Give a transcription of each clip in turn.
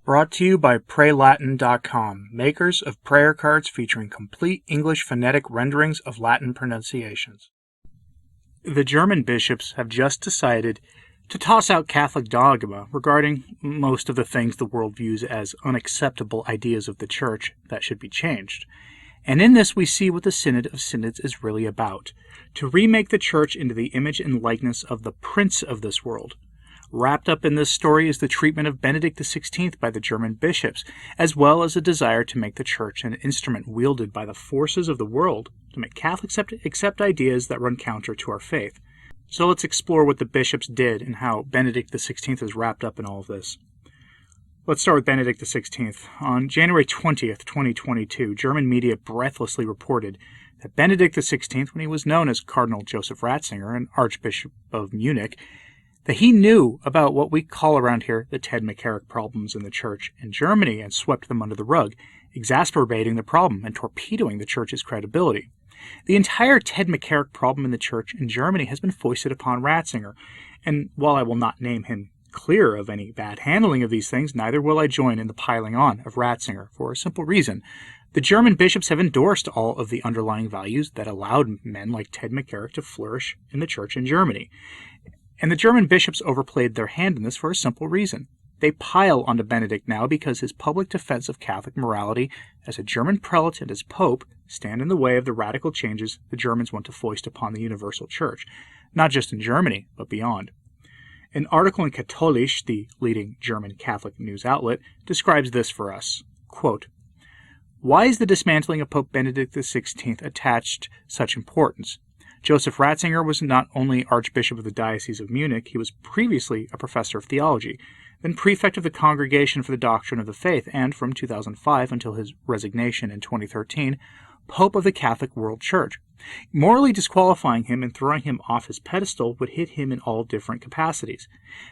Brought to you by PrayLatin.com, makers of prayer cards featuring complete English phonetic renderings of Latin pronunciations. The German bishops have just decided to toss out Catholic dogma regarding most of the things the world views as unacceptable ideas of the Church that should be changed. And in this we see what the Synod of Synods is really about, to remake the Church into the image and likeness of the Prince of this world. Wrapped up in this story is the treatment of Benedict XVI by the German bishops, as well as a desire to make the Church an instrument wielded by the forces of the world to make Catholics accept ideas that run counter to our faith. So let's explore what the bishops did and how Benedict XVI is wrapped up in all of this. Let's start with Benedict XVI. On January 20th, 2022, German media breathlessly reported that Benedict XVI, when he was known as Cardinal Joseph Ratzinger, an Archbishop of Munich, that he knew about what we call around here the Ted McCarrick problems in the Church in Germany and swept them under the rug, exacerbating the problem and torpedoing the Church's credibility. The entire Ted McCarrick problem in the Church in Germany has been foisted upon Ratzinger, and while I will not name him clear of any bad handling of these things, neither will I join in the piling on of Ratzinger, for a simple reason. The German bishops have endorsed all of the underlying values that allowed men like Ted McCarrick to flourish in the Church in Germany. And the German bishops overplayed their hand in this for a simple reason. They pile onto Benedict now because his public defense of Catholic morality as a German prelate and as Pope stand in the way of the radical changes the Germans want to foist upon the universal Church, not just in Germany, but beyond. An article in Katholisch, the leading German Catholic news outlet, describes this for us. Quote, "Why is the dismantling of Pope Benedict XVI attached such importance? Joseph Ratzinger was not only Archbishop of the Diocese of Munich, he was previously a professor of theology, then prefect of the Congregation for the Doctrine of the Faith, and from 2005 until his resignation in 2013, Pope of the Catholic World Church. Morally disqualifying him and throwing him off his pedestal would hit him in all different capacities.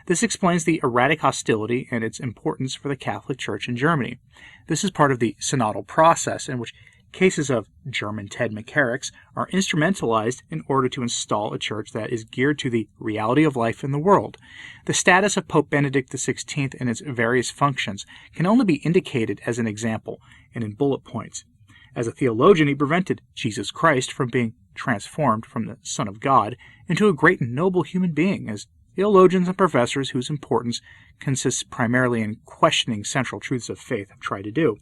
This explains the erratic hostility and its importance for the Catholic Church in Germany. This is part of the synodal process in which cases of German Ted McCarricks are instrumentalized in order to install a church that is geared to the reality of life in the world. The status of Pope Benedict XVI and its various functions can only be indicated as an example and in bullet points. As a theologian, he prevented Jesus Christ from being transformed from the Son of God into a great and noble human being, as theologians and professors whose importance consists primarily in questioning central truths of faith have tried to do.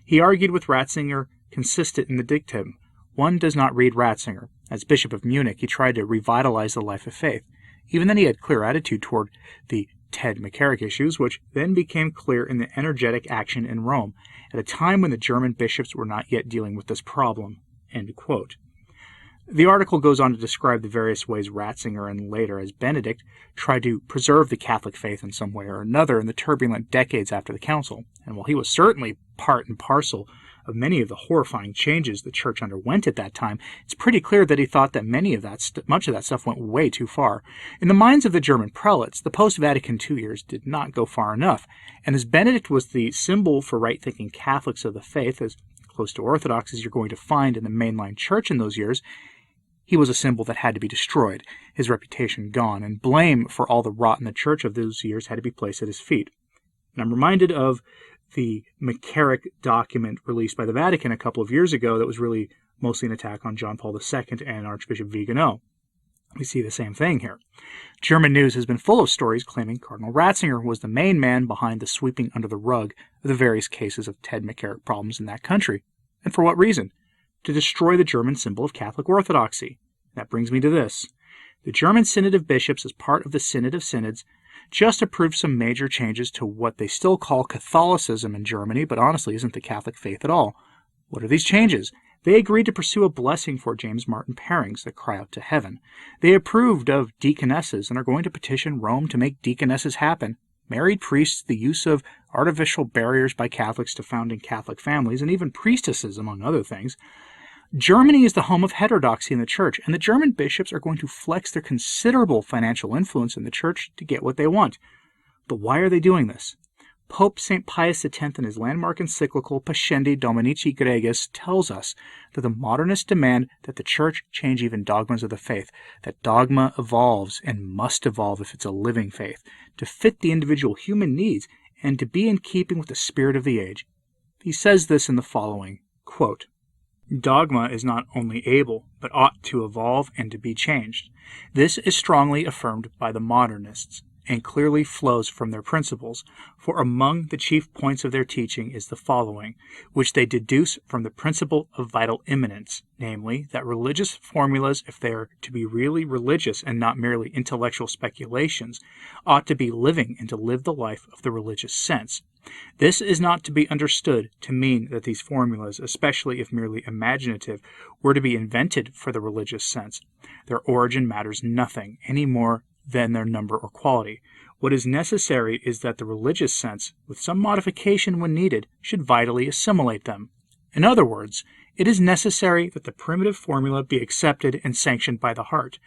He argued with Ratzinger, consistent in the dictum, "One does not read Ratzinger." As Bishop of Munich, he tried to revitalize the life of faith. Even then he had clear attitude toward the Ted McCarrick issues, which then became clear in the energetic action in Rome, at a time when the German bishops were not yet dealing with this problem. End quote. The article goes on to describe the various ways Ratzinger and later as Benedict tried to preserve the Catholic faith in some way or another in the turbulent decades after the Council, and while he was certainly part and parcel of many of the horrifying changes the Church underwent at that time, it's pretty clear that he thought that much of that stuff went way too far. In the minds of the German prelates, the post-Vatican II years did not go far enough, and as Benedict was the symbol for right-thinking Catholics of the faith, as close to Orthodox as you're going to find in the mainline Church in those years, he was a symbol that had to be destroyed, his reputation gone, and blame for all the rot in the Church of those years had to be placed at his feet. And I'm reminded of the McCarrick document released by the Vatican a couple of years ago that was really mostly an attack on John Paul II and Archbishop Vigano. We see the same thing here. German news has been full of stories claiming Cardinal Ratzinger was the main man behind the sweeping under the rug of the various cases of Ted McCarrick problems in that country. And for what reason? To destroy the German symbol of Catholic orthodoxy. That brings me to this. The German Synod of Bishops, as part of the Synod of Synods, just approved some major changes to what they still call Catholicism in Germany, but honestly isn't the Catholic faith at all. What are these changes? They agreed to pursue a blessing for James Martin pairings that cry out to heaven. They approved of deaconesses and are going to petition Rome to make deaconesses happen. Married priests, the use of artificial barriers by Catholics to founding Catholic families, and even priestesses, among other things. Germany is the home of heterodoxy in the Church, and the German bishops are going to flex their considerable financial influence in the Church to get what they want. But why are they doing this? Pope St. Pius X in his landmark encyclical Pascendi Dominici Gregis tells us that the modernists demand that the Church change even dogmas of the faith, that dogma evolves and must evolve if it's a living faith, to fit the individual human needs and to be in keeping with the spirit of the age. He says this in the following, quote, "Dogma is not only able, but ought to evolve and to be changed. This is strongly affirmed by the modernists, and clearly flows from their principles, for among the chief points of their teaching is the following, which they deduce from the principle of vital immanence, namely, that religious formulas, if they are to be really religious and not merely intellectual speculations, ought to be living and to live the life of the religious sense. This is not to be understood to mean that these formulas, especially if merely imaginative, were to be invented for the religious sense. Their origin matters nothing, any more than their number or quality. What is necessary is that the religious sense, with some modification when needed, should vitally assimilate them. In other words, it is necessary that the primitive formula be accepted and sanctioned by the heart,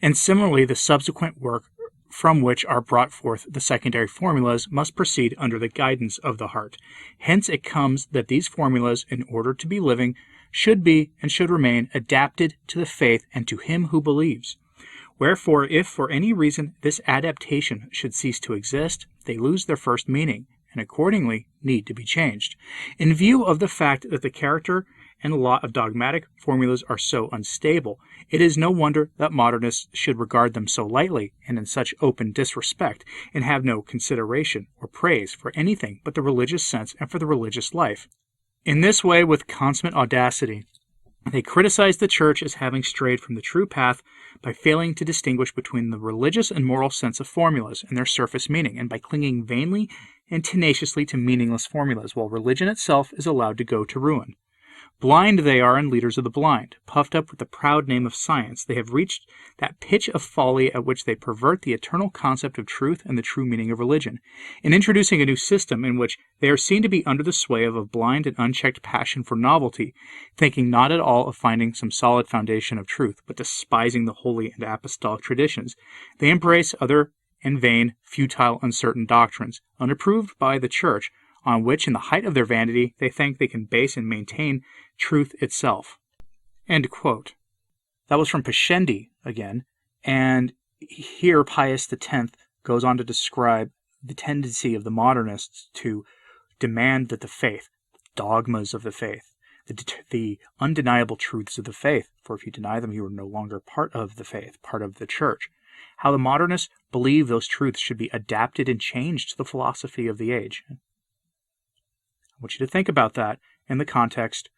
and similarly the subsequent work from which are brought forth the secondary formulas must proceed under the guidance of the heart. Hence it comes that these formulas, in order to be living, should be and should remain adapted to the faith and to him who believes. Wherefore, if for any reason this adaptation should cease to exist, they lose their first meaning, and accordingly need to be changed. In view of the fact that the character and lot of dogmatic formulas are so unstable, it is no wonder that modernists should regard them so lightly and in such open disrespect, and have no consideration or praise for anything but the religious sense and for the religious life. In this way, with consummate audacity, they criticize the Church as having strayed from the true path by failing to distinguish between the religious and moral sense of formulas and their surface meaning, and by clinging vainly and tenaciously to meaningless formulas, while religion itself is allowed to go to ruin. Blind they are and leaders of the blind. Puffed up with the proud name of science, they have reached that pitch of folly at which they pervert the eternal concept of truth and the true meaning of religion, in introducing a new system in which they are seen to be under the sway of a blind and unchecked passion for novelty, thinking not at all of finding some solid foundation of truth, but despising the holy and apostolic traditions. They embrace other and vain, futile, uncertain doctrines, unapproved by the Church, on which, in the height of their vanity, they think they can base and maintain truth itself." End quote. That was from Pascendi again, and here Pius X goes on to describe the tendency of the modernists to demand that the faith, dogmas of the faith, the undeniable truths of the faith, for if you deny them, you are no longer part of the faith, part of the Church. How the modernists believe those truths should be adapted and changed to the philosophy of the age. I want you to think about that in the context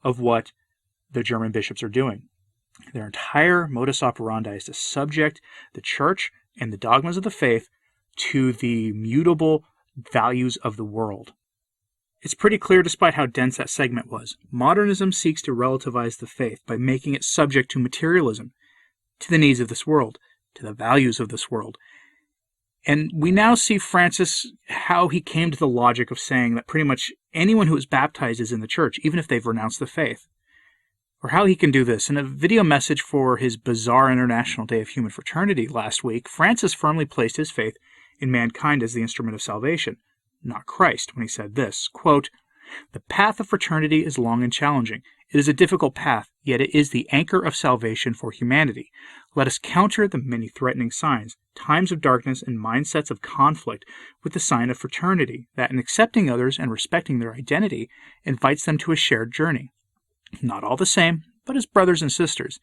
of what the German bishops are doing. Their entire modus operandi is to subject the Church and the dogmas of the faith to the mutable values of the world. It's pretty clear, despite how dense that segment was. Modernism seeks to relativize the faith by making it subject to materialism, to the needs of this world, to the values of this world. And we now see Francis, how he came to the logic of saying that pretty much anyone who is baptized is in the Church, even if they've renounced the faith. Or how he can do this. In a video message for his bizarre International Day of Human Fraternity last week, Francis firmly placed his faith in mankind as the instrument of salvation, not Christ, when he said this, quote, "The path of fraternity is long and challenging. It is a difficult path, yet it is the anchor of salvation for humanity. Let us counter the many threatening signs, times of darkness, and mindsets of conflict with the sign of fraternity, that in accepting others and respecting their identity, invites them to a shared journey. Not all the same, but as brothers and sisters,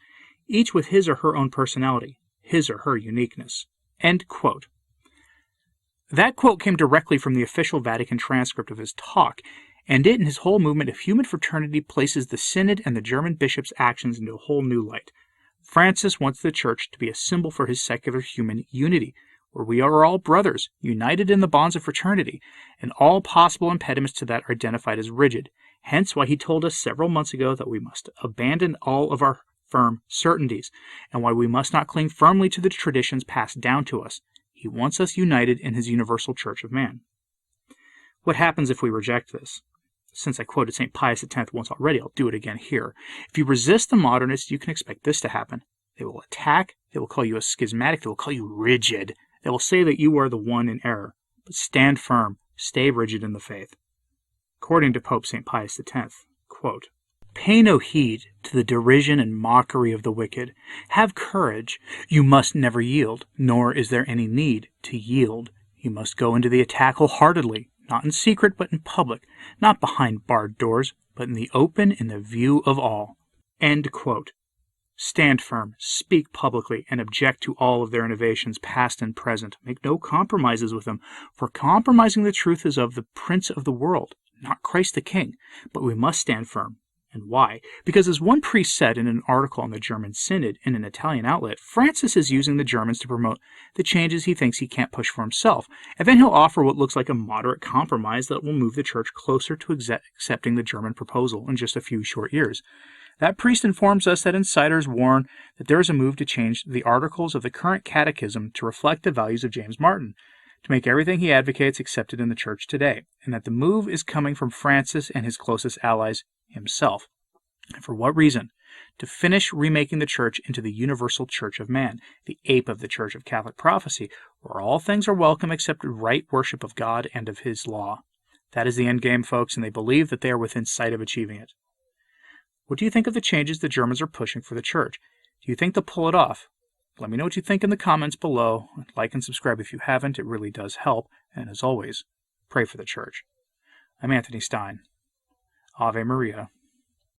each with his or her own personality, his or her uniqueness." End quote. That quote came directly from the official Vatican transcript of his talk, and it and his whole movement of human fraternity places the Synod and the German bishops' actions into a whole new light. Francis wants the Church to be a symbol for his secular human unity, where we are all brothers, united in the bonds of fraternity, and all possible impediments to that are identified as rigid. Hence why he told us several months ago that we must abandon all of our firm certainties, and why we must not cling firmly to the traditions passed down to us. He wants us united in his universal Church of man. What happens if we reject this? Since I quoted St. Pius X once already, I'll do it again here. If you resist the modernists, you can expect this to happen. They will attack, they will call you a schismatic, they will call you rigid. They will say that you are the one in error. But stand firm, stay rigid in the faith. According to Pope St. Pius X, quote, "Pay no heed to the derision and mockery of the wicked. Have courage. You must never yield, nor is there any need to yield. You must go into the attack wholeheartedly, not in secret but in public, not behind barred doors, but in the open in the view of all." End quote. Stand firm, speak publicly, and object to all of their innovations, past and present. Make no compromises with them, for compromising the truth is of the prince of the world, not Christ the King. But we must stand firm. And why? Because as one priest said in an article on the German Synod in an Italian outlet, Francis is using the Germans to promote the changes he thinks he can't push for himself, and then he'll offer what looks like a moderate compromise that will move the church closer to accepting the German proposal in just a few short years. That priest informs us that insiders warn that there is a move to change the articles of the current catechism to reflect the values of James Martin, to make everything he advocates accepted in the church today, and that the move is coming from Francis and his closest allies, himself. And for what reason? To finish remaking the church into the universal church of man, the ape of the church of Catholic prophecy, where all things are welcome except right worship of God and of his law. That is the end game, folks, and they believe that they are within sight of achieving it. What do you think of the changes the Germans are pushing for the church? Do you think they'll pull it off? Let me know what you think in the comments below. Like and subscribe if you haven't. It really does help. And as always, pray for the church. I'm Anthony Stine. Ave Maria.